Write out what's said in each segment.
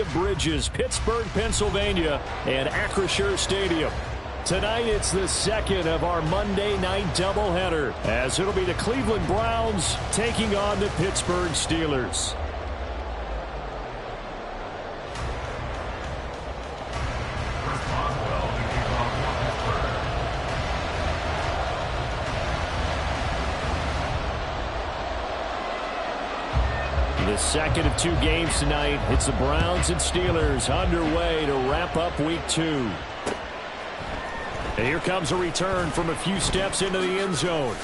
Bridges, Pittsburgh, Pennsylvania, and Acrisure Stadium. Tonight, it's the second of our Monday night doubleheader, as it'll be the Cleveland Browns taking on the Pittsburgh Steelers. The second of two games tonight. It's the Browns and Steelers underway to wrap up week 2. And here comes a return from a few steps into the end zone.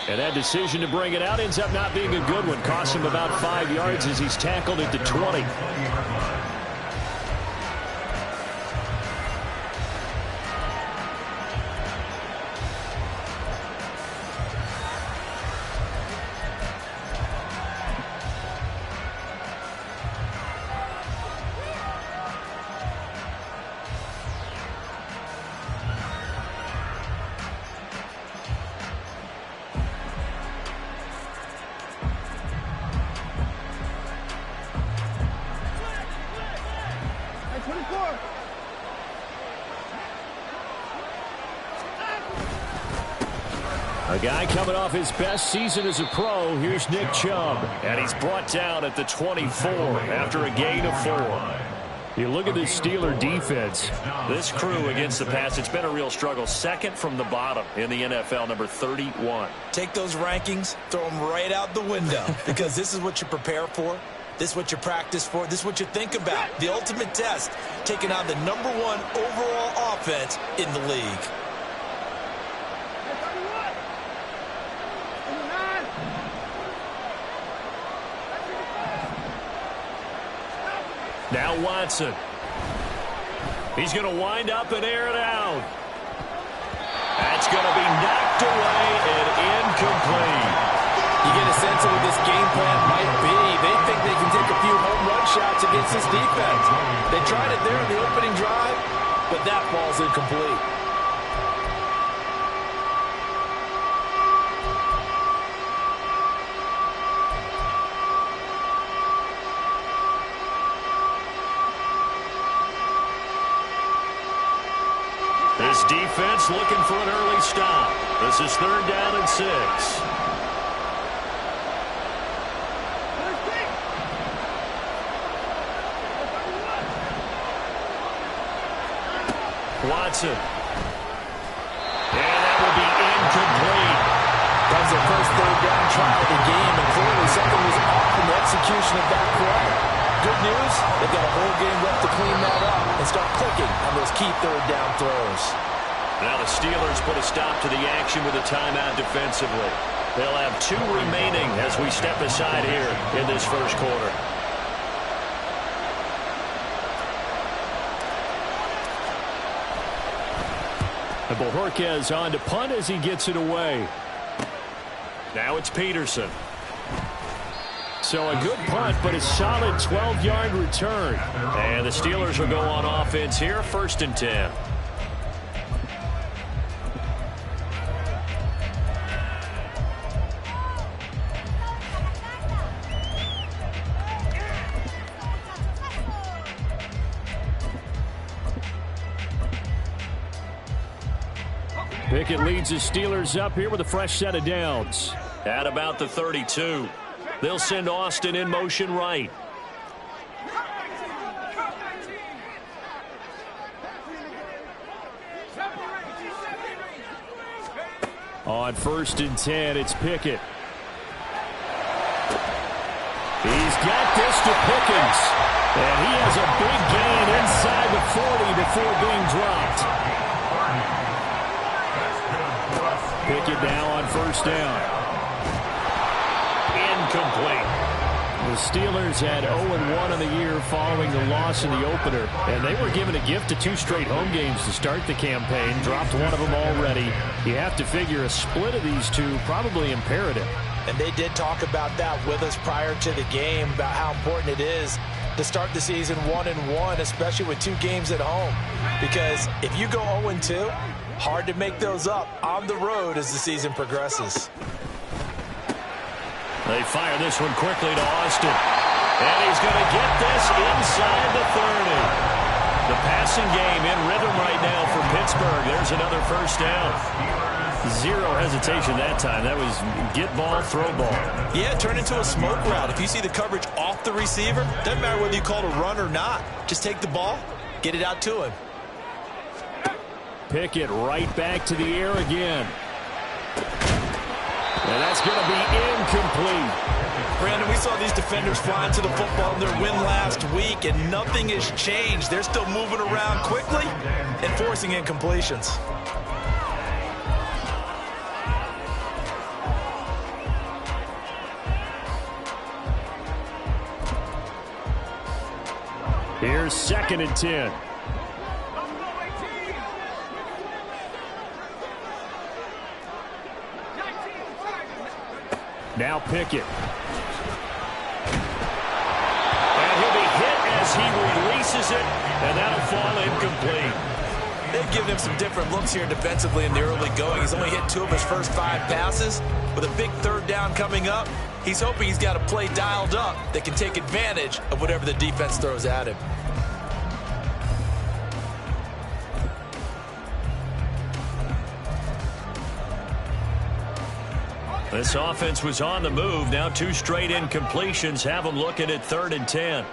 And that decision to bring it out ends up not being a good one. Costs him about 5 yards as he's tackled at the 20. A guy coming off his best season as a pro. Here's Nick Chubb. And he's brought down at the 24 after a gain of 4. You look at this Steeler defense. This crew against the pass, it's been a real struggle. Second from the bottom in the NFL, number 31. Take those rankings, throw them right out the window, because this is what you prepare for. This is what you practice for. This is what you think about. The ultimate test, taking on the number 1 overall offense in the league. Now Watson. He's going to wind up and air it out. That's going to be knocked away and incomplete. You get a sense of what this game plan might be. They think they can take a few home run shots against this defense. They tried it there in the opening drive, but that ball's incomplete. This defense looking for an early stop. This is 3rd down and 6. Watson. And that will be incomplete. That was their first 3rd down try of the game, and clearly something was off in the execution of that play. Good news, they've got a whole game left to clean that up and start clicking on those key 3rd down throws. Now the Steelers put a stop to the action with a timeout defensively. They'll have 2 remaining as we step aside here in this first quarter. And Bojorquez on to punt as he gets it away. Now it's Peterson. So a good punt, but a solid 12-yard return. And the Steelers will go on offense here, 1st and 10. Pickett leads the Steelers up here with a fresh set of downs. At about the 32. They'll send Austin in motion right. On 1st and 10, it's Pickett. He's got this to Pickens. And he has a big gain inside the 40 before being dropped. Pickett now on 1st down. Incomplete. The Steelers had 0-1 in the year following the loss in the opener, and they were given a gift of 2 straight home games to start the campaign. Dropped one of them already. You have to figure a split of these 2 probably imperative. And they did talk about that with us prior to the game, about how important it is to start the season 1-1, especially with 2 games at home. Because if you go 0-2, hard to make those up on the road as the season progresses. They fire this one quickly to Austin. And he's going to get this inside the 30. The passing game in rhythm right now for Pittsburgh. There's another first down. Zero hesitation that time. That was get ball, throw ball. Yeah, turn into a smoke route. If you see the coverage off the receiver, doesn't matter whether you call it a run or not. Just take the ball, get it out to him. Pickett right back to the air again. And that's going to be incomplete. Brandon, we saw these defenders flying to the football in their win last week, and nothing has changed. They're still moving around quickly and forcing incompletions. Here's 2nd and 10. Now Pickett. And he'll be hit as he releases it, and that'll fall incomplete. They've given him some different looks here defensively in the early going. He's only hit 2 of his first 5 passes. With a big 3rd down coming up, he's hoping he's got a play dialed up that can take advantage of whatever the defense throws at him. This offense was on the move. Now 2 straight incompletions have them looking at 3rd and 10.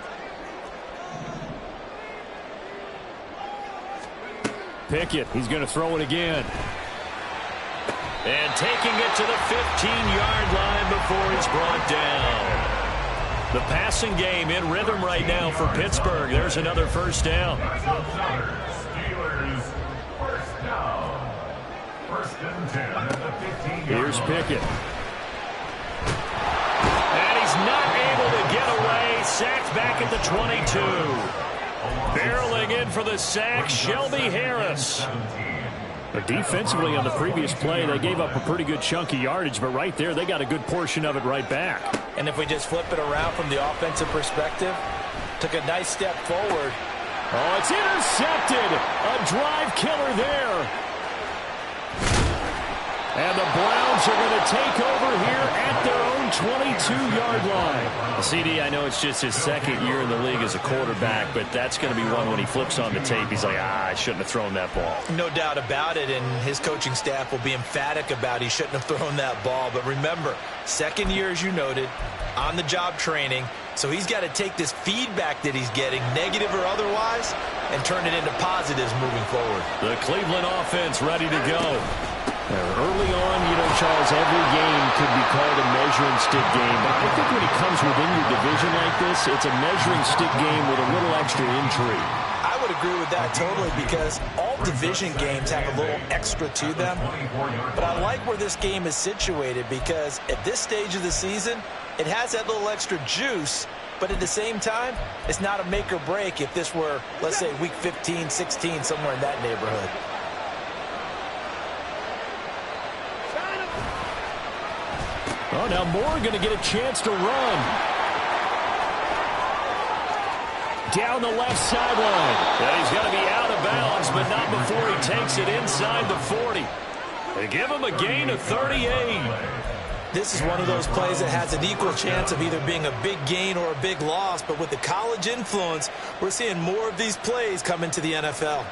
Pickett, he's going to throw it again. And taking it to the 15-yard line before he's brought down. The passing game in rhythm right now for Pittsburgh. There's another first down. Here's Pickett. And he's not able to get away. Sacked back at the 22. Barreling in for the sack, Shelby Harris. But defensively on the previous play, they gave up a pretty good chunk of yardage, but right there, they got a good portion of it right back. And if we just flip it around from the offensive perspective, took a nice step forward. Oh, it's intercepted. A drive killer there. And the Browns are going to take over here at their own 22-yard line. CD, I know it's just his 2nd year in the league as a quarterback, but that's going to be one when he flips on the tape. He's like, I shouldn't have thrown that ball. No doubt about it, and his coaching staff will be emphatic about he shouldn't have thrown that ball. But remember, 2nd year, as you noted, on-the-job training, so he's got to take this feedback that he's getting, negative or otherwise, and turn it into positives moving forward. The Cleveland offense ready to go. Early on, Charles, every game could be called a measuring stick game. But I think when it comes within your division like this, it's a measuring stick game with a little extra intrigue. I would agree with that totally because all division games have a little extra to them. But I like where this game is situated because at this stage of the season, it has that little extra juice. But at the same time, it's not a make or break if this were, let's say, week 15, 16, somewhere in that neighborhood. Oh, now Moore going to get a chance to run. Down the left sideline. And he's going to be out of bounds, but not before he takes it inside the 40. They give him a gain of 38. This is one of those plays that has an equal chance of either being a big gain or a big loss, but with the college influence, we're seeing more of these plays come into the NFL.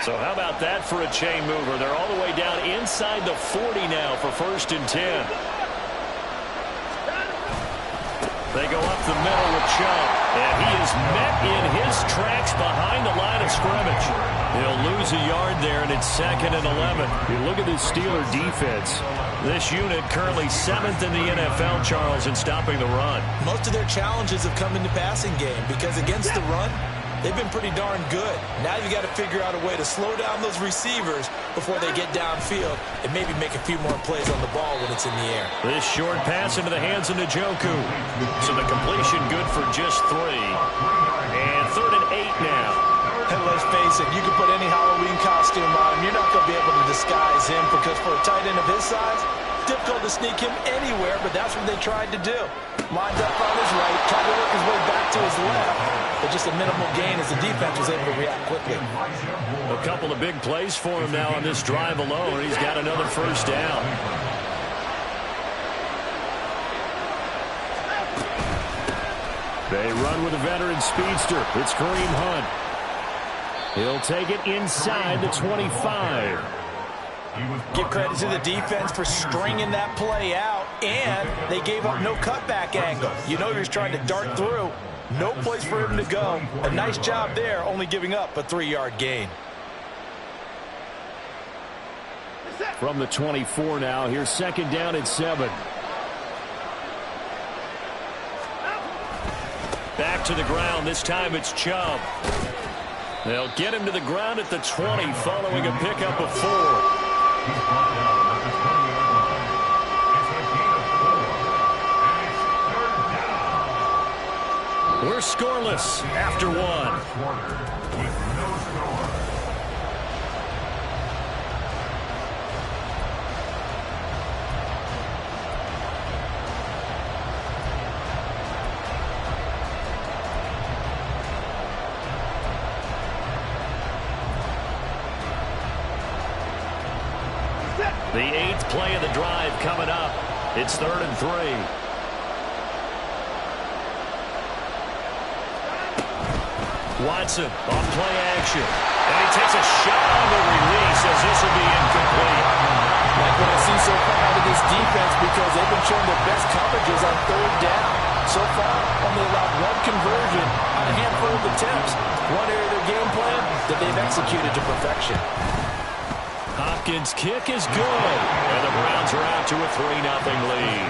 So how about that for a chain mover? They're all the way down inside the 40 now for 1st and 10. They go up the middle with Chubb, and he is met in his tracks behind the line of scrimmage. He'll lose a yard there, and it's 2nd and 11. You look at this Steeler defense. This unit currently 7th in the NFL, Charles, in stopping the run. Most of their challenges have come in the passing game because against the run, they've been pretty darn good. Now you've got to figure out a way to slow down those receivers before they get downfield and maybe make a few more plays on the ball when it's in the air. This short pass into the hands of Njoku. So the completion good for just 3. And 3rd and 8 now. And let's face it, you can put any Halloween costume on him. You're not going to be able to disguise him because for a tight end of his size, difficult to sneak him anywhere, but that's what they tried to do. Lined up on his right, tried to work his way back to his left, but just a minimal gain as the defense was able to react quickly. A couple of big plays for him now on this drive alone. He's got another first down. They run with a veteran speedster. It's Kareem Hunt. He'll take it inside the 25. Give credit to the defense for stringing that play out, and they gave up no cutback angle. You know he was trying to dart through. No place for him to go. A nice job there, only giving up a 3-yard gain. From the 24 now, here's second down and 7. Back to the ground. This time it's Chubb. They'll get him to the ground at the 20 following a pickup of 4. We're scoreless after 1. The 8th play of the drive coming up. It's 3rd and 3. Watson off play action. And he takes a shot on the release as this will be incomplete. Like what I see so far out of this defense, because they've been showing their best coverages on 3rd down. So far, only allowed 1 conversion on a handful of attempts. One area of their game plan that they've executed to perfection. Hopkins' kick is good. And the Browns are out to a 3-0 lead.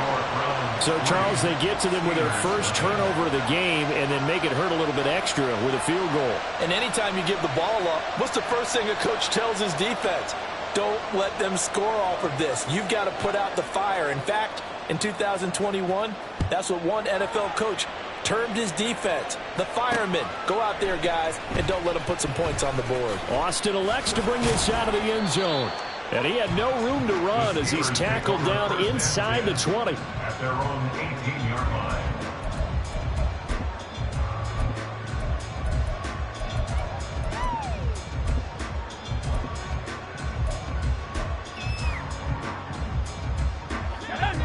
So, Charles, they get to them with their first turnover of the game and then make it hurt a little bit extra with a field goal. And anytime you give the ball up, what's the first thing a coach tells his defense? Don't let them score off of this. You've got to put out the fire. In fact, in 2021, that's what one NFL coach termed his defense, the firemen. Go out there, guys, and don't let them put some points on the board. Austin elects to bring this out of the end zone. And he had no room to run as he's tackled down inside the 20. At their own 18-yard line.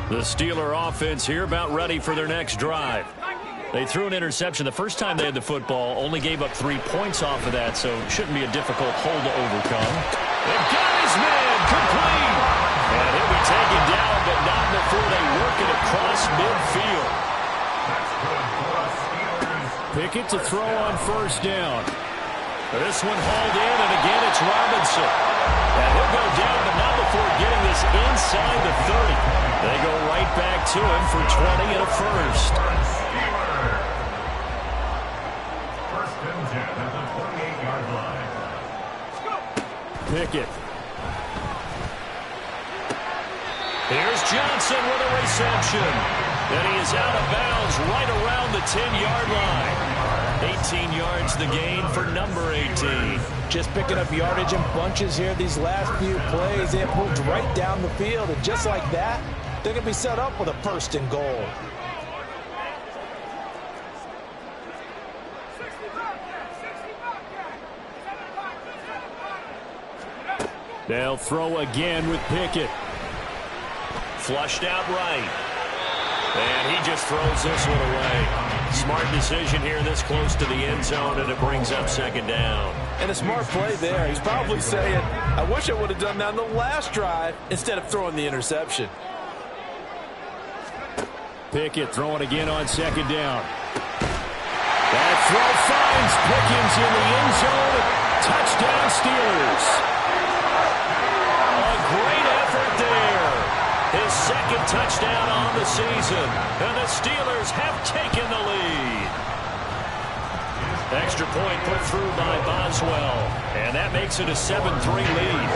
The Steeler offense here about ready for their next drive. They threw an interception the first time they had the football, only gave up 3 points off of that, so shouldn't be a difficult hole to overcome. They've got his man complete. And he'll be taken down, but not before they work it across midfield. Pickett to throw on first down. This one hauled in, and again it's Robinson. And he'll go down, but not before getting this inside the 30. They go right back to him for 20 and a first. First and 10 at the 28-yard line. Pickett. Here's Johnson with a reception. And he is out of bounds right around the 10-yard line. 18 yards the gain for number 18. Just picking up yardage in bunches here these last few plays. They have moved right down the field, and just like that, they're going to be set up with a first and goal. They'll throw again with Pickett. Flushed out right. And he just throws this one away. Smart decision here this close to the end zone, and it brings up second down. And a smart play there. He's probably saying, I wish I would have done that on the last drive instead of throwing the interception. Pickett throwing again on second down. That throw finds Pickens in the end zone. Touchdown Steelers. A great effort there. His second touchdown on the season. And the Steelers have taken the lead. Extra point put through by Boswell. And that makes it a 7-3 lead.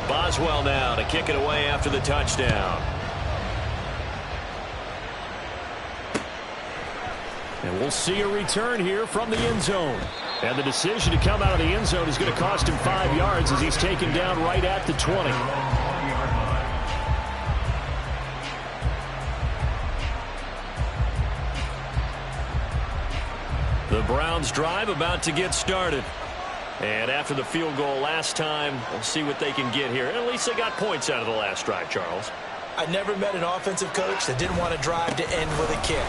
Boswell now to kick it away after the touchdown. And we'll see a return here from the end zone. And the decision to come out of the end zone is going to cost him 5 yards as he's taken down right at the 20. The Browns drive about to get started. And after the field goal last time, we'll see what they can get here. At least they got points out of the last drive, Charles. I never met an offensive coach that didn't want to drive to end with a kick.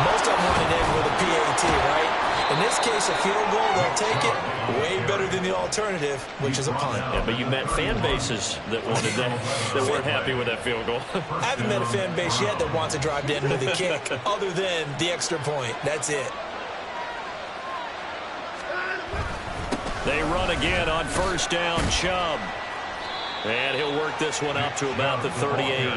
Most of them want to end with a PAT, right? In this case, a field goal, they'll take it. Way better than the alternative, which is a punt. Yeah, but you met fan bases that wanted that weren't happy with that field goal. I haven't met a fan base yet that wants to drive to end with a kick, other than the extra point. That's it. They run again on first down, Chubb. And he'll work this one up to about the 38.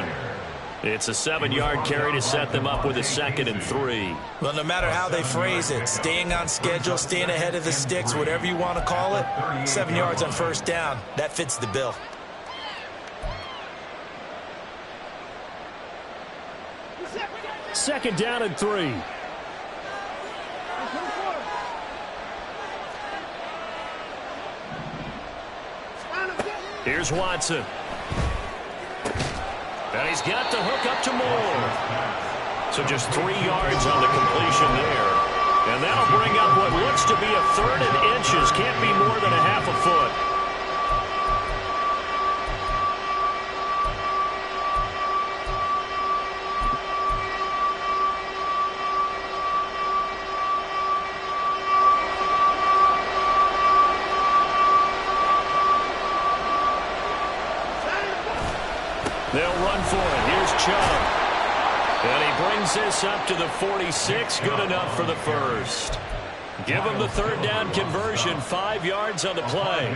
It's a 7-yard carry to set them up with a 2nd and 3. Well, no matter how they phrase it, staying on schedule, staying ahead of the sticks, whatever you want to call it, 7 yards on first down, that fits the bill. Second down and 3. Here's Watson. And he's got the hook up to Moore. So just 3 yards on the completion there. And that'll bring up what looks to be a 3rd and inches. Can't be more than a half a foot. They'll run for it. Here's Chubb. And he brings this up to the 46. Good enough for the first. Give him the 3rd down conversion. 5 yards on the play.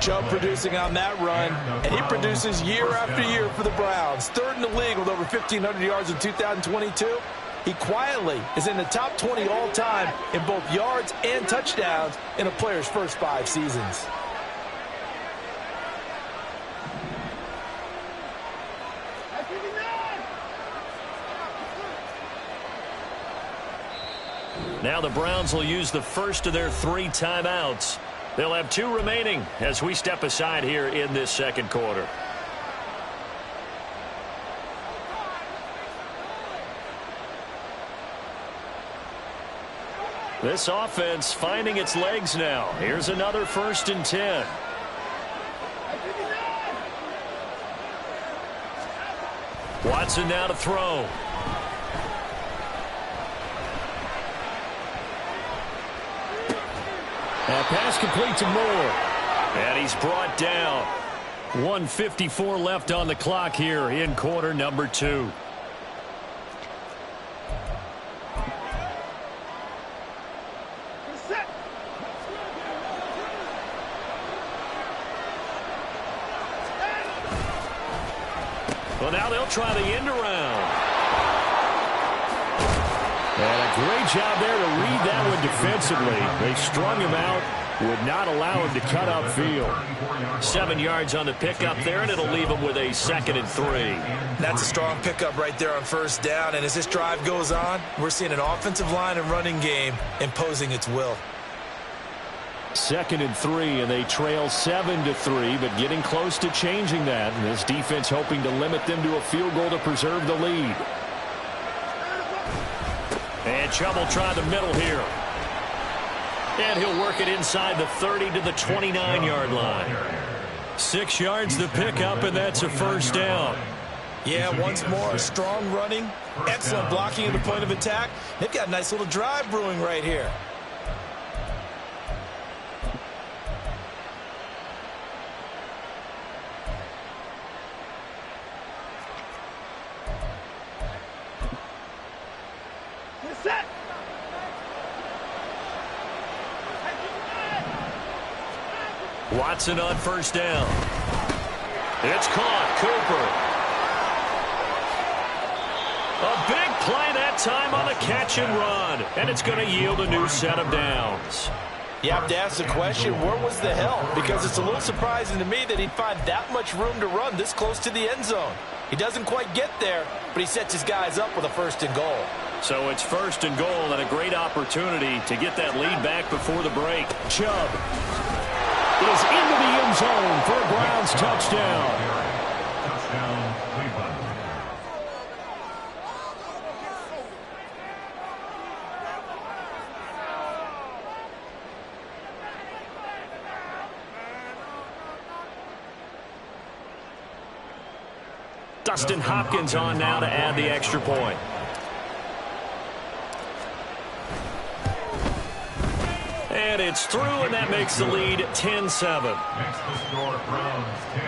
Chubb producing on that run, and he produces year after year for the Browns. 3rd in the league with over 1,500 yards in 2022. He quietly is in the top 20 all-time in both yards and touchdowns in a player's first 5 seasons. Now the Browns will use the first of their 3 timeouts. They'll have 2 remaining as we step aside here in this second quarter. This offense finding its legs now. Here's another 1st and 10. Watson now to throw. That pass complete to Moore. And he's brought down. 1:54 left on the clock here in quarter number 2. Well, now they'll try the end around. And a great job there to read that one defensively. They strung him out, would not allow him to cut upfield. 7 yards on the pickup there, and it'll leave him with a 2nd and 3. That's a strong pickup right there on first down. And as this drive goes on, we're seeing an offensive line and running game imposing its will. 2nd and 3, and they trail 7-3, but getting close to changing that. And this defense hoping to limit them to a field goal to preserve the lead. And Chubb will try the middle here. And he'll work it inside the 30 to the 29-yard line. 6 yards to pick up, and that's a first down. Yeah, once more, strong running, excellent blocking at the point of attack. They've got a nice little drive brewing right here. Watson on first down. It's caught. Cooper. A big play that time on the catch and run. And it's going to yield a new set of downs. You have to ask the question, where was the help? Because it's a little surprising to me that he'd find that much room to run this close to the end zone. He doesn't quite get there, but he sets his guys up with a 1st and goal. So it's 1st and goal and a great opportunity to get that lead back before the break. Chubb is into the end zone for a Browns touchdown. Touchdown, Cleveland. Dustin Hopkins on now to add the extra point. And it's through, and that makes the lead 10-7. Makes the score Browns 10,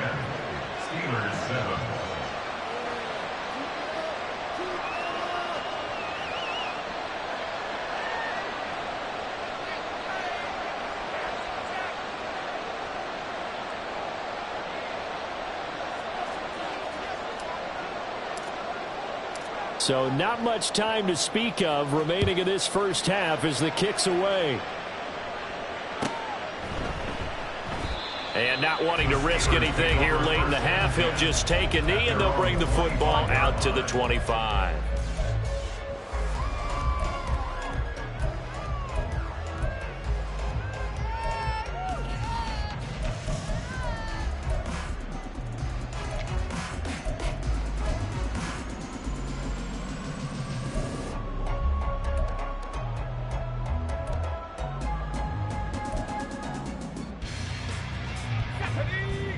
Steelers 7. So not much time to speak of remaining in this first half as the kick's away. And not wanting to risk anything here late in the half, he'll just take a knee and they'll bring the football out to the 25.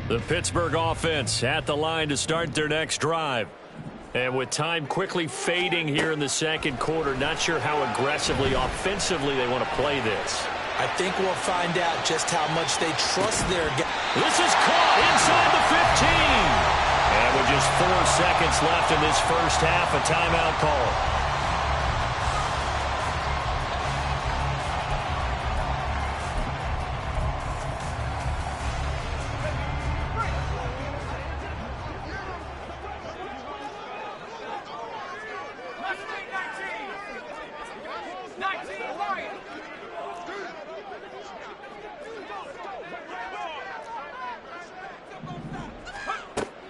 The Pittsburgh offense at the line to start their next drive. And with time quickly fading here in the second quarter, not sure how aggressively, offensively they want to play this. I think we'll find out just how much they trust their guy. This is caught inside the 15. And with just 4 seconds left in this first half, a timeout call.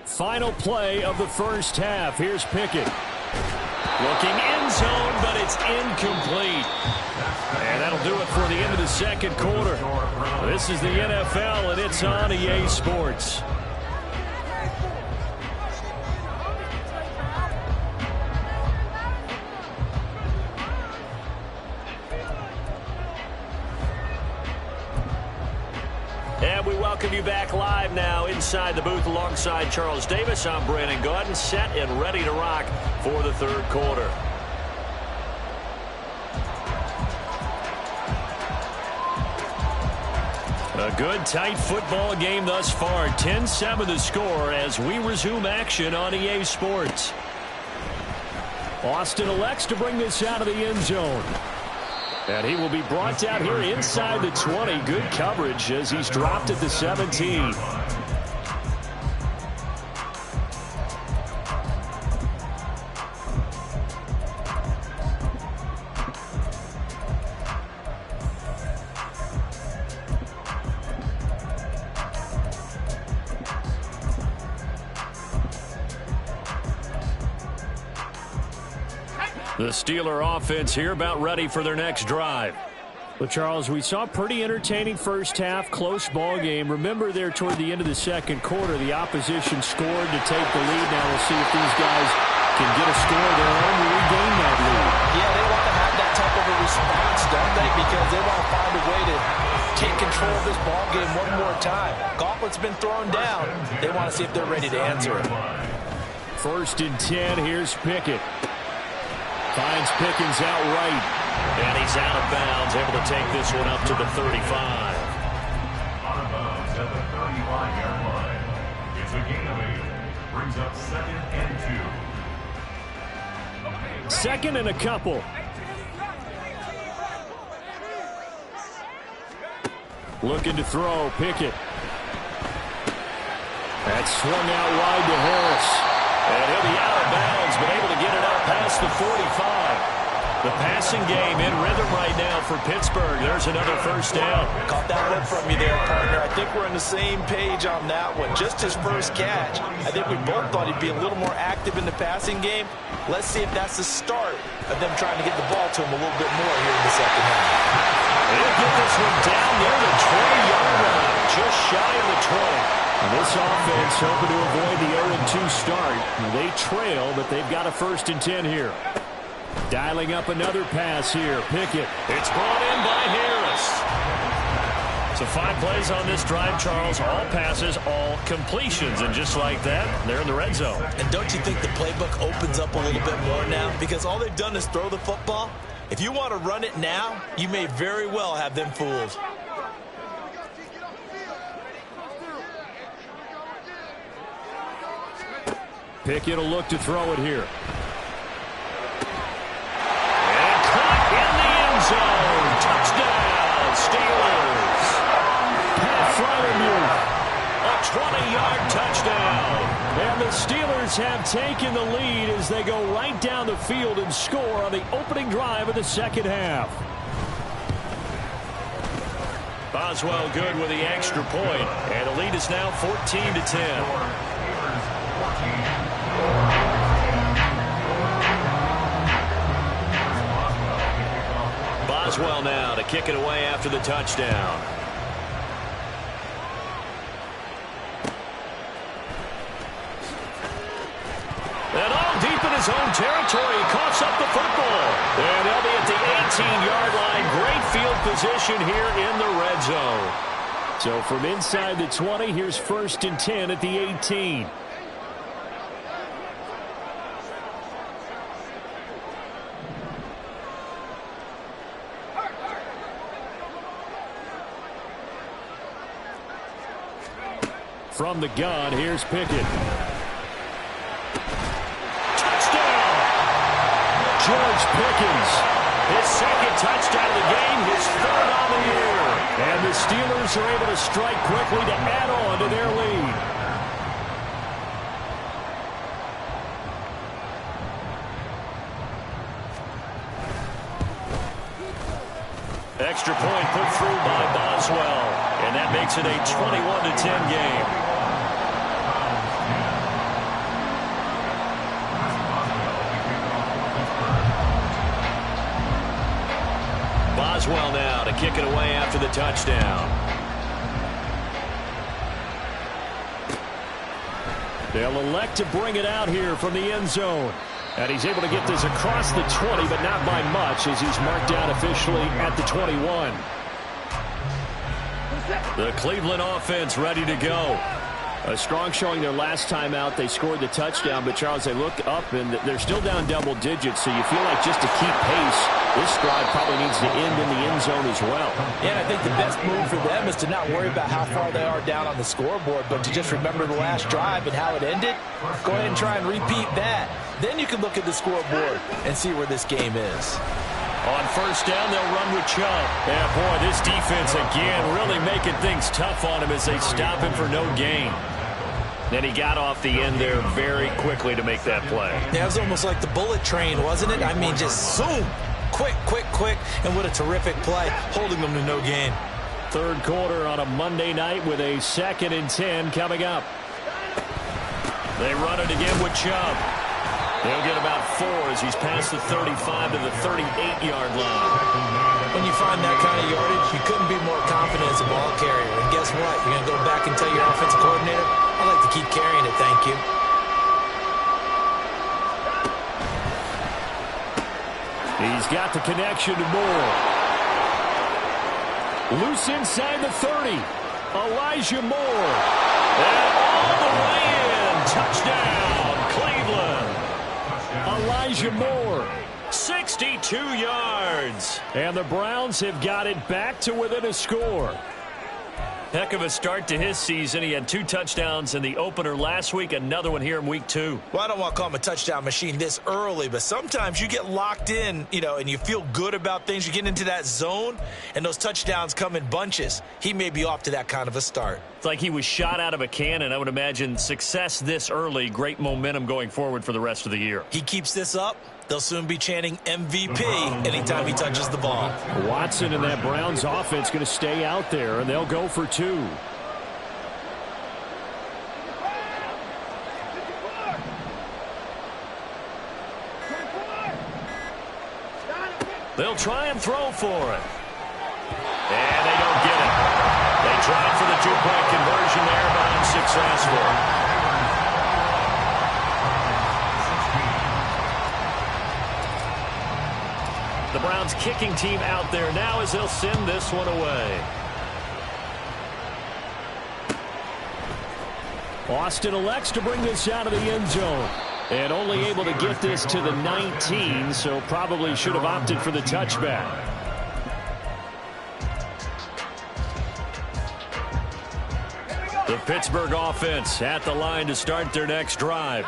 Final play of the first half. Here's Pickett. Looking end zone, but it's incomplete. And that'll do it for the end of the second quarter. This is the NFL, and it's on EA Sports. And we welcome you back live now inside the booth alongside Charles Davis. I'm Brandon Gaudin, set and ready to rock for the third quarter. A good, tight football game thus far. 10-7 the score as we resume action on EA Sports. Austin elects to bring this out of the end zone. And he will be brought down here inside the 20. Good coverage as he's dropped at the 17. The Steeler offense here about ready for their next drive. Well, Charles, we saw a pretty entertaining first half, close ball game. Remember there toward the end of the second quarter, the opposition scored to take the lead. Now we'll see if these guys can get a score of their own to regain that lead. Yeah, they want to have that type of a response, don't they? Because they want to find a way to take control of this ball game one more time. Gauntlet's been thrown down. They want to see if they're ready to answer it. 1st and 10, here's Pickett. Finds Pickens out right. And he's out of bounds, able to take this one up to the 35. Out of bounds at the 35-yard line. It's a gain of 8. Brings up 2nd and 2. 2nd and a couple. Looking to throw, Pickett. That's swung out wide to Harris. And he'll be out of bounds, but able to get it up past the 45. The passing game in rhythm right now for Pittsburgh. There's another first down. Caught that look from you there, partner. I think we're on the same page on that one. Just his first catch. I think we both thought he'd be a little more active in the passing game. Let's see if that's the start of them trying to get the ball to him a little bit more here in the second half. They'll get this one down near the 20-yard line, just shy of the 20. And this offense hoping to avoid the 0-2 start. They trail, but they've got a 1st and 10 here. Dialing up another pass here. Pickett. It's brought in by Harris. So 5 plays on this drive, Charles. All passes, all completions. And just like that, they're in the red zone. And don't you think the playbook opens up a little bit more now? Because all they've done is throw the football. If you want to run it now, you may very well have them fooled. Pickett will look to throw it here. And caught in the end zone. Touchdown, Steelers. Pat Freiermuth, a 20-yard touchdown. And the Steelers have taken the lead as they go right down the field and score on the opening drive of the second half. Boswell good with the extra point, and the lead is now 14-10. Boswell now to kick it away after the touchdown. And all deep in his own territory, he coughs up the football. And they'll be at the 18-yard line. Great field position here in the red zone. So from inside the 20, here's 1st and 10 at the 18. From the gun, here's Pickett. Touchdown! George Pickens. His 2nd touchdown of the game, his 3rd on the year. And the Steelers are able to strike quickly to add on to their lead. Extra point put through by Boswell. And that makes it a 21-10 game. Boswell now to kick it away after the touchdown. They'll elect to bring it out here from the end zone. And he's able to get this across the 20, but not by much as he's marked down officially at the 21. The Cleveland offense ready to go. A strong showing their last time out. They scored the touchdown, but Charles, they look up and they're still down double digits, so you feel like just to keep pace, this drive probably needs to end in the end zone as well. Yeah, I think the best move for them is to not worry about how far they are down on the scoreboard, but to just remember the last drive and how it ended. Go ahead and try and repeat that. Then you can look at the scoreboard and see where this game is. On 1st down, they'll run with Chubb. Yeah, boy, this defense again really making things tough on him as they stop him for no gain. Then he got off the end there very quickly to make that play. Yeah, it was almost like the bullet train, wasn't it? I mean, just zoom. Quick, quick, quick. And what a terrific play, holding them to no gain. 3rd quarter on a Monday night with a 2nd and 10 coming up. They run it again with Chubb. He'll get about 4 as he's past the 35 to the 38-yard line. When you find that kind of yardage, you couldn't be more confident as a ball carrier. And guess what? You're going to go back and tell your offensive coordinator, I'd like to keep carrying it, thank you. He's got the connection to Moore. Loose inside the 30. Elijah Moore. And all the way in. Touchdown, Cleveland. Elijah Moore, 62 yards. And the Browns have got it back to within a score. Heck of a start to his season. He had 2 touchdowns in the opener last week, another one here in week 2. Well, I don't want to call him a touchdown machine this early, but sometimes you get locked in, and you feel good about things. You get into that zone, and those touchdowns come in bunches. He may be off to that kind of a start. It's like he was shot out of a cannon. I would imagine success this early, great momentum going forward for the rest of the year. He keeps this up, They'll soon be chanting MVP anytime he touches the ball. Watson and that Browns offense going to stay out there, and they'll go for 2. They'll try and throw for it. And they don't get it. They tried for the 2-point conversion there, but unsuccessful. The Browns kicking team out there now as they'll send this one away. Austin elects to bring this out of the end zone. And only able to get this to the 19, so probably should have opted for the touchback. The Pittsburgh offense at the line to start their next drive.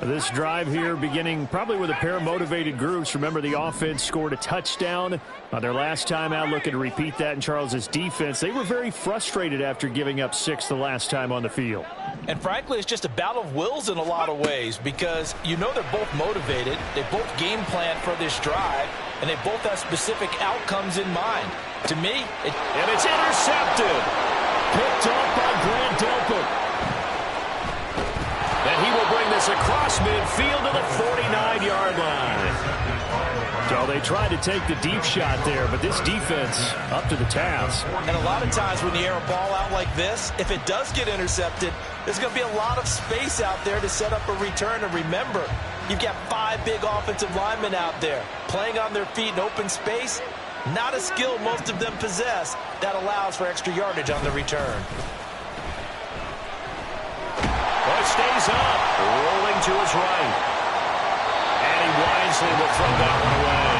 This drive here beginning probably with a pair of motivated groups. Remember, the offense scored a touchdown on their last time out, looking to repeat that in Charles's defense. They were very frustrated after giving up 6 the last time on the field. And frankly, it's just a battle of wills in a lot of ways because you know they're both motivated. They both game plan for this drive, and they both have specific outcomes in mind. To me, and it's intercepted. Picked off by Grant Delpit. And he will bring this across midfield to the 49-yard line. So they tried to take the deep shot there, but this defense up to the task. And a lot of times when you air a ball out like this, if it does get intercepted, there's going to be a lot of space out there to set up a return. And remember, you've got 5 big offensive linemen out there playing on their feet in open space. Not a skill most of them possess that allows for extra yardage on the return. Well, it stays up, rolling to his right. And he wisely will throw that one away.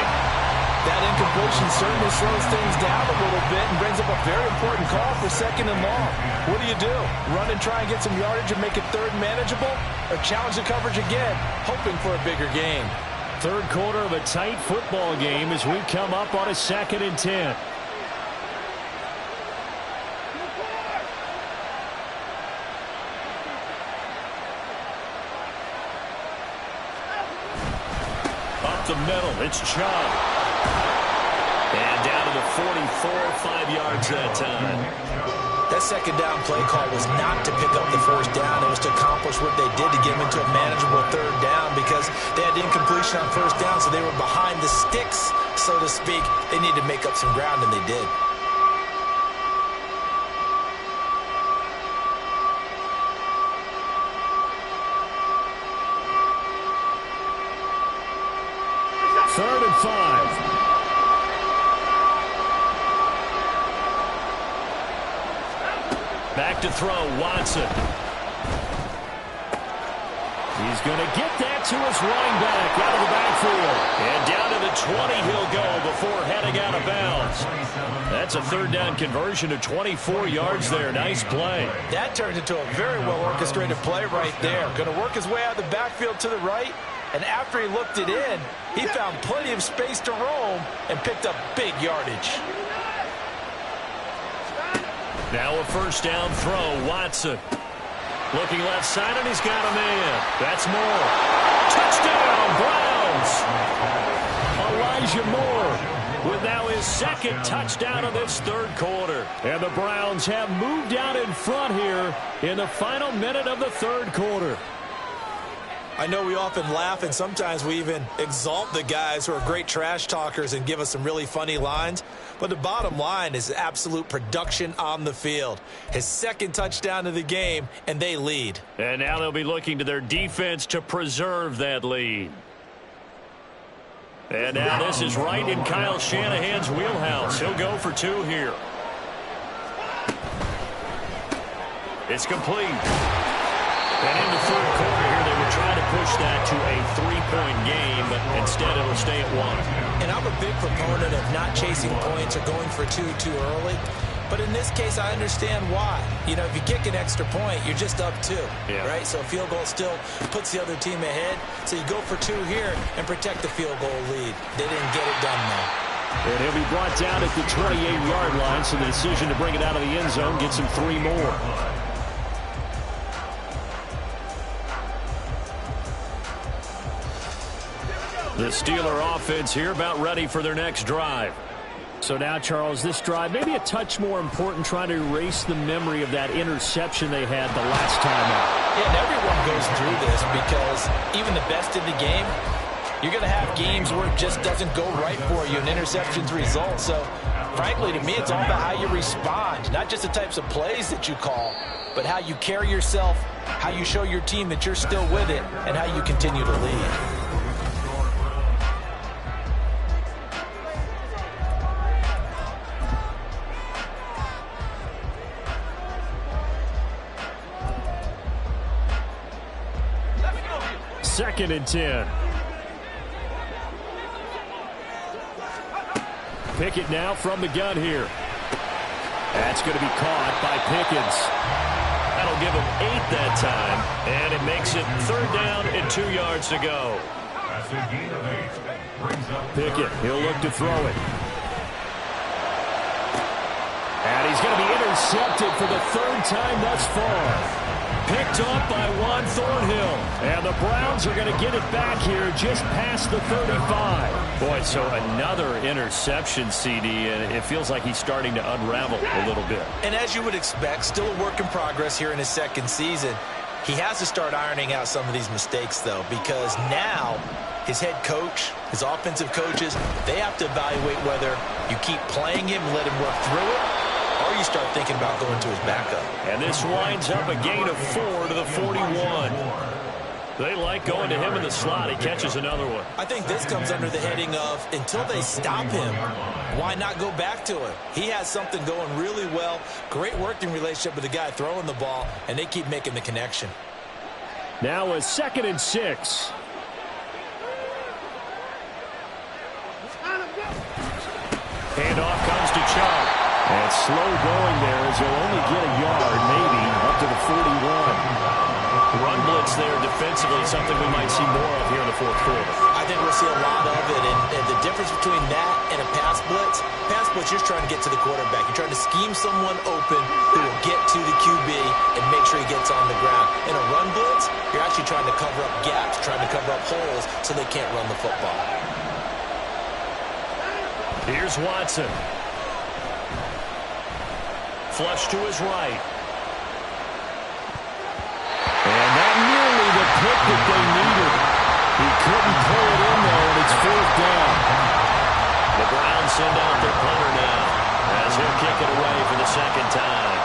That incompletion certainly slows things down a little bit and brings up a very important call for 2nd and long. What do? Run and try and get some yardage and make it 3rd manageable? Or challenge the coverage again, hoping for a bigger gain? 3rd quarter of a tight football game as we come up on a 2nd and 10. The middle, it's Chubb. And down to the 44, 5 yards that time. That 2nd down play call was not to pick up the 1st down. It was to accomplish what they did to get them into a manageable 3rd down because they had incompletion on 1st down, so they were behind the sticks, so to speak. They needed to make up some ground, and they did. Third and 5. Back to throw, Watson. He's going to get that to his running back out of the backfield. And down to the 20 he'll go before heading out of bounds. That's a 3rd down conversion to 24 yards there. Nice play. That turned into a very well-orchestrated play right there. Going to work his way out of the backfield to the right. And after he looked it in, he found plenty of space to roam and picked up big yardage. Now a 1st down throw, Watson. Looking left side, and he's got a man. That's Moore. Touchdown, Browns! Elijah Moore with now his 2nd touchdown of this 3rd quarter. And the Browns have moved out in front here in the final minute of the 3rd quarter. I know we often laugh, and sometimes we even exalt the guys who are great trash talkers and give us some really funny lines. But the bottom line is absolute production on the field. His 2nd touchdown of the game, and they lead. And now they'll be looking to their defense to preserve that lead. And now this is right in Kyle Shanahan's wheelhouse. He'll go for 2 here. It's complete. And in the 3rd quarter here, they were trying to push that to a 3-point game, but instead it'll stay at 1. And I'm a big proponent of not chasing points or going for 2 too early. But in this case, I understand why. You know, if you kick an extra point, you're just up 2, right? So a field goal still puts the other team ahead. So you go for 2 here and protect the field goal lead. They didn't get it done, though. And he'll be brought down at the 28-yard line, so the decision to bring it out of the end zone gets him 3 more. The Steeler offense here about ready for their next drive. So now, Charles, this drive maybe a touch more important, trying to erase the memory of that interception they had the last time out. Yeah, and everyone goes through this because even the best in the game, you're going to have games where it just doesn't go right for you, and interceptions result. So, frankly, to me, it's all about how you respond, not just the types of plays that you call, but how you carry yourself, how you show your team that you're still with it, and how you continue to lead. Second and 10. Pickett now from the gun here. That's going to be caught by Pickens. That'll give him 8 that time, and it makes it 3rd down and 2 yards to go. Pickett, he'll look to throw it. And he's going to be intercepted for the 3rd time thus far. Picked up by Juan Thornhill. And the Browns are going to get it back here just past the 35. Boy, so another interception, CD, and it feels like he's starting to unravel a little bit. And as you would expect, still a work in progress here in his second season. He has to start ironing out some of these mistakes, though, because now his head coach, his offensive coaches, they have to evaluate whether you keep playing him and let him work through it, or you start thinking about going to his backup. And this winds up a gain of 4 to the 41. They like going to him in the slot. He catches another one. I think this comes under the heading of, until they stop him, why not go back to him? He has something going really well. Great working relationship with the guy throwing the ball, and they keep making the connection. Now a 2nd and 6. Handoff comes to Chubb. And slow going there as he'll only get a yard, maybe, up to the 41. Run blitz there defensively, something we might see more of here in the 4th quarter. I think we'll see a lot of it, and the difference between that and a pass blitz, you're trying to get to the quarterback. You're trying to scheme someone open who will get to the QB and make sure he gets on the ground. In a run blitz, you're actually trying to cover up gaps, trying to cover up holes so they can't run the football. Here's Watson. Flush to his right. And that nearly the pick that they needed. He couldn't pull it in, though, and it's 4th down. The Browns send out their punter now as he'll kick it away for the 2nd time.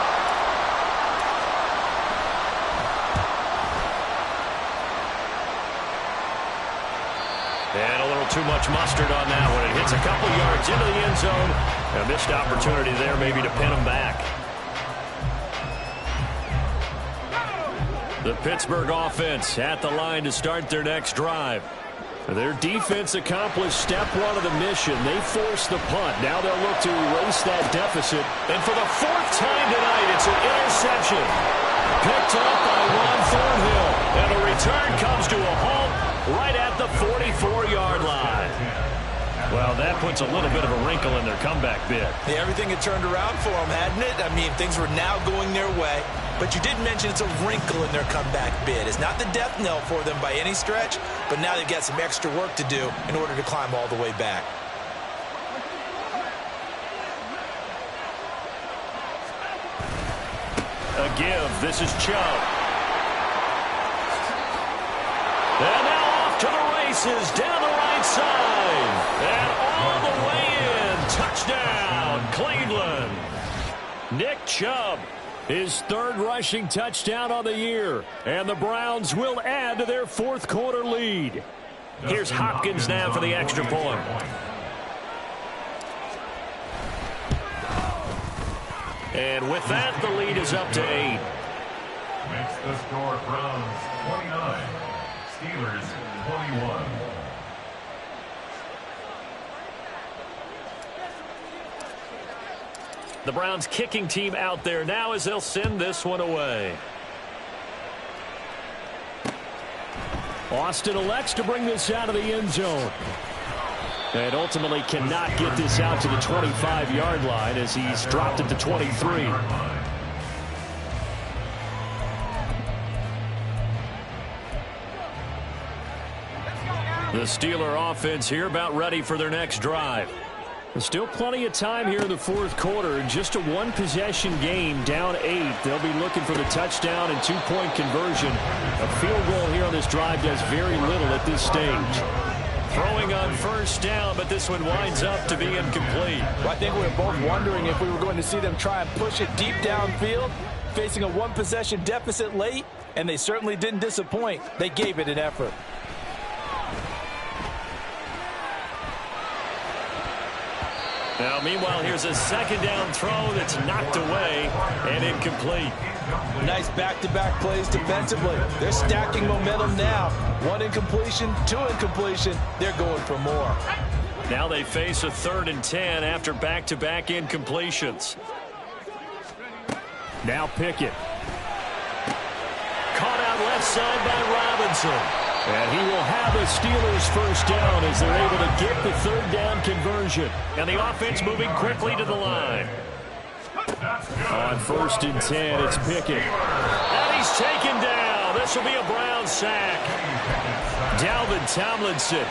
And a little too much mustard on that one. It hits a couple yards into the end zone. A missed opportunity there maybe to pin him back. The Pittsburgh offense at the line to start their next drive. Their defense accomplished step 1 of the mission. They forced the punt. Now they'll look to erase that deficit. And for the 4th time tonight, it's an interception. Picked up by Juan Thornhill. And the return comes to a halt right at the 44-yard line. Well, that puts a little bit of a wrinkle in their comeback bid. Yeah, everything had turned around for them, hadn't it? I mean, things were now going their way. But you did mention it's a wrinkle in their comeback bid. It's not the death knell for them by any stretch, but now they've got some extra work to do in order to climb all the way back. A give. This is Chubb. And now off to the races down the right side. And all the way in. Touchdown, Cleveland. Nick Chubb, his 3rd rushing touchdown on the year. And the Browns will add to their 4th quarter lead. Here's Hopkins now for the extra point. And with that, the lead is up to 8. Makes the score Browns 29, Steelers 21. The Browns kicking team out there now as they'll send this one away. Austin elects to bring this out of the end zone. And ultimately cannot get this out to the 25-yard line as he's dropped it to 23. The Steeler offense here about ready for their next drive. There's still plenty of time here in the fourth quarter. Just a one-possession game, down 8. They'll be looking for the touchdown and two-point conversion. A field goal here on this drive does very little at this stage. Throwing on first down, but this one winds up to be incomplete. Well, I think we were both wondering if we were going to see them try and push it deep downfield, facing a one-possession deficit late, and they certainly didn't disappoint. They gave it an effort. Now, meanwhile, here's a second down throw that's knocked away and incomplete. Nice back-to-back plays defensively. They're stacking momentum now. One incompletion, two incompletion. They're going for more. Now they face a 3rd and 10 after back-to-back incompletions. Now Pickett. Caught out left side by Robinson. And he will have a Steelers first down as they're able to get the 3rd down conversion. And the offense moving quickly to the line. On 1st and 10, it's Pickett. And he's taken down. This will be a Brown sack. Dalvin Tomlinson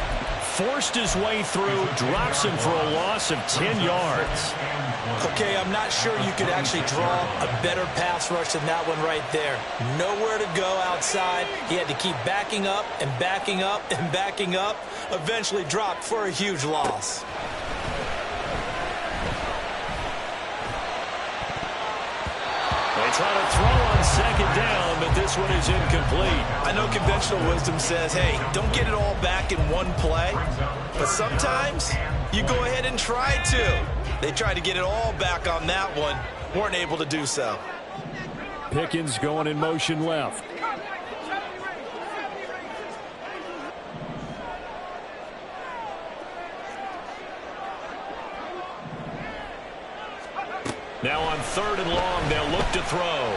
forced his way through, drops him for a loss of 10 yards. Okay, I'm not sure you could actually draw a better pass rush than that one right there. Nowhere to go outside. He had to keep backing up and backing up and backing up. Eventually dropped for a huge loss. They try to throw on 2nd down, but this one is incomplete. I know conventional wisdom says, hey, don't get it all back in one play. But sometimes you go ahead and try to. They tried to get it all back on that one. Weren't able to do so. Pickens going in motion left. Now on 3rd and long, they'll look to throw.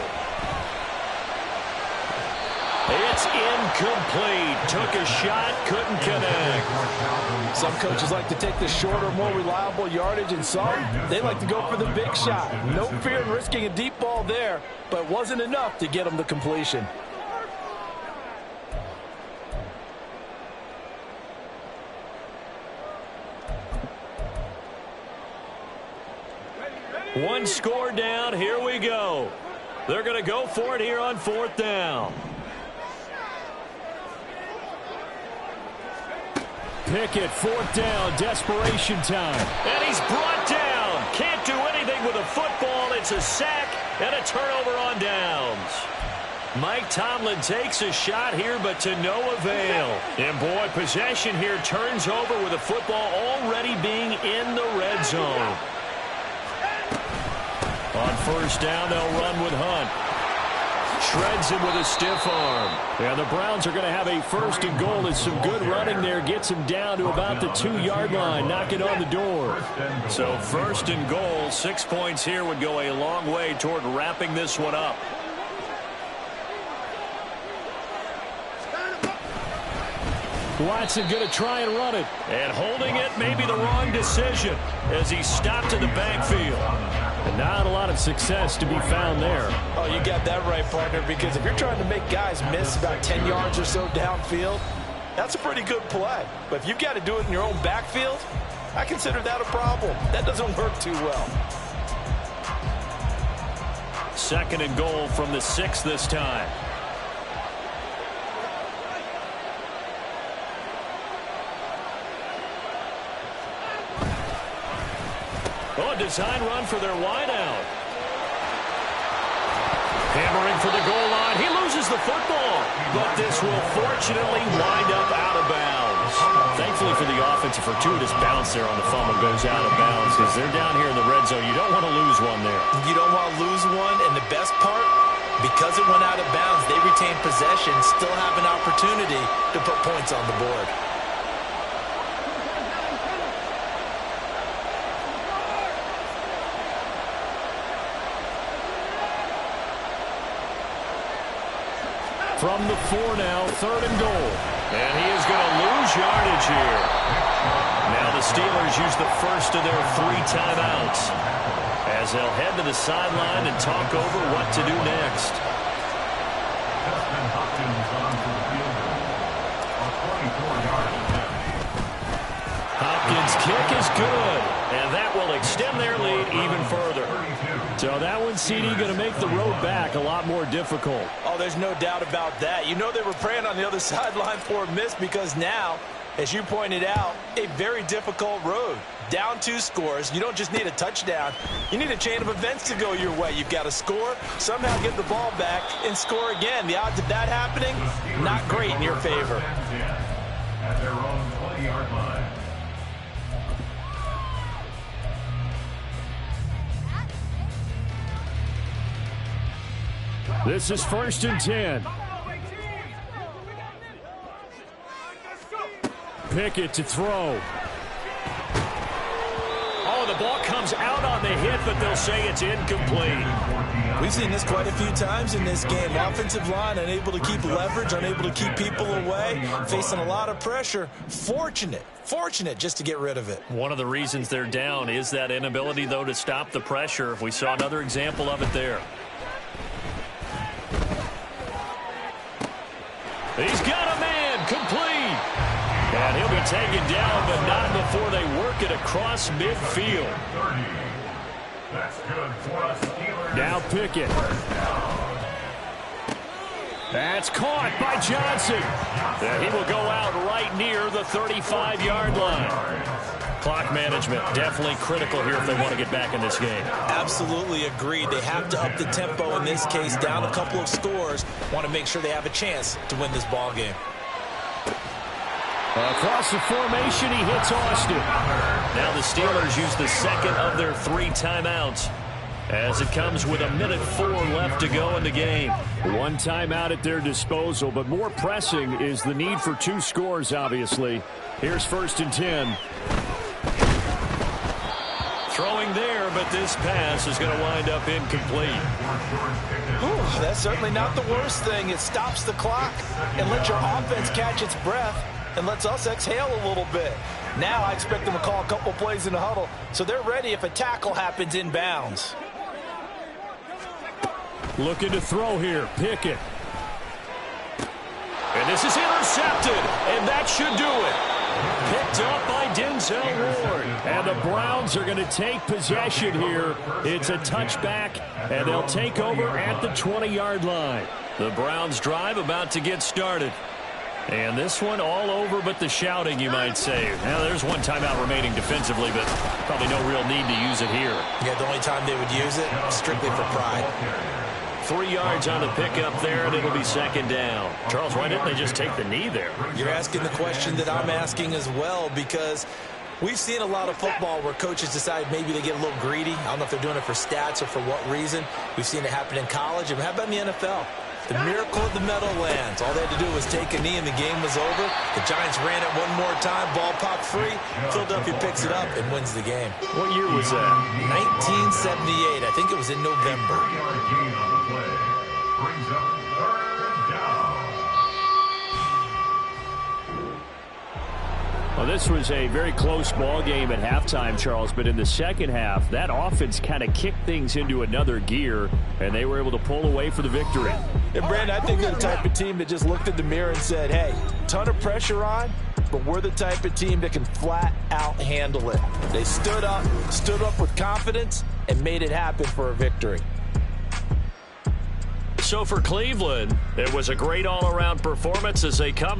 It's incomplete. Took a shot, couldn't connect. Some coaches like to take the shorter, more reliable yardage, and some, they like to go for the big shot. No fear in risking a deep ball there, but it wasn't enough to get them the completion. One score down. Here we go. They're going to go for it here on 4th down. Pickett, 4th down, desperation time. And he's brought down. Can't do anything with a football. It's a sack and a turnover on downs. Mike Tomlin takes a shot here, but to no avail. And boy, possession here turns over with the football already being in the red zone. On 1st down, they'll run with Hunt. Shreds him with a stiff arm. Yeah, the Browns are going to have a 1st and goal. It's some good running there. Gets him down to about the 2-yard line. Knocking on the door. So 1st and goal, 6 points here would go a long way toward wrapping this one up. Watson going to try and run it. And holding it may be the wrong decision as he stopped in the backfield. And not a lot of success to be found there. Oh, you got that right, partner, because if you're trying to make guys miss about 10 yards or so downfield, that's a pretty good play. But if you've got to do it in your own backfield, I consider that a problem. That doesn't work too well. 2nd and goal from the 6 this time. Oh, a design run for their wideout. Hammering for the goal line. He loses the football, but this will fortunately wind up out of bounds. Thankfully for the offense, a fortuitous bounce there on the fumble goes out of bounds because they're down here in the red zone. You don't want to lose one there. You don't want to lose one, and the best part, because it went out of bounds, they retain possession, still have an opportunity to put points on the board. From the 4 now, 3rd and goal. And he is going to lose yardage here. Now the Steelers use the first of their 3 timeouts as they'll head to the sideline and talk over what to do next. So that one, CD, going to make the road back a lot more difficult. Oh, there's no doubt about that. You know they were praying on the other sideline for a miss because now, as you pointed out, a very difficult road. Down 2 scores. You don't just need a touchdown. You need a chain of events to go your way. You've got to score, somehow get the ball back, and score again. The odds of that happening, not great in your favor. At their own 20-yard line. This is 1st and 10. Pickett to throw. Oh, the ball comes out on the hit, but they'll say it's incomplete. We've seen this quite a few times in this game. Offensive line unable to keep leverage, unable to keep people away, facing a lot of pressure. Fortunate just to get rid of it. One of the reasons they're down is that inability, though, to stop the pressure. We saw another example of it there. He's got a man, complete. And he'll be taken down, but not before they work it across midfield. That's good for us. Now Pickett. That's caught by Johnson. And he will go out right near the 35-yard line. Clock management definitely critical here if they want to get back in this game. Absolutely agreed. They have to up the tempo in this case, down a couple of scores. Want to make sure they have a chance to win this ball game. Across the formation, he hits Austin. Now the Steelers use the second of their 3 timeouts as it comes with 1:04 left to go in the game. 1 timeout at their disposal, but more pressing is the need for 2 scores, obviously. Here's 1st and 10. Throwing there, but this pass is going to wind up incomplete. Whew, that's certainly not the worst thing. It stops the clock and lets your offense catch its breath and lets us exhale a little bit. Now I expect them to call a couple plays in the huddle, so they're ready if a tackle happens inbounds. Looking to throw here, Pickett. And this is intercepted, and that should do it. Picked up by Denzel Ward. And the Browns are going to take possession here. It's a touchback, and they'll take over at the 20-yard line. The Browns drive about to get started. And this one all over but the shouting, you might say. Now, there's 1 timeout remaining defensively, but probably no real need to use it here. Yeah, the only time they would use it, strictly for pride. 3 yards on the pickup there, and it'll be 2nd down. Charles, why didn't they just take the knee there? You're asking the question that I'm asking as well, because we've seen a lot of football where coaches decide maybe they get a little greedy. I don't know if they're doing it for stats or for what reason. We've seen it happen in college. And how about in the NFL? The miracle of the Meadowlands. All they had to do was take a knee and the game was over. The Giants ran it one more time. Ball popped free. Philadelphia picks it up and wins the game. What year was that? 1978. I think it was in November. Brings up 3rd down. Well, this was a very close ball game at halftime, Charles, but in the second half, that offense kind of kicked things into another gear, and they were able to pull away for the victory. And, Brandon, I think they're the type of team that just looked at the mirror and said, hey, ton of pressure on, but we're the type of team that can flat out handle it. They stood up with confidence, and made it happen for a victory. So for Cleveland, it was a great all-around performance as they come out.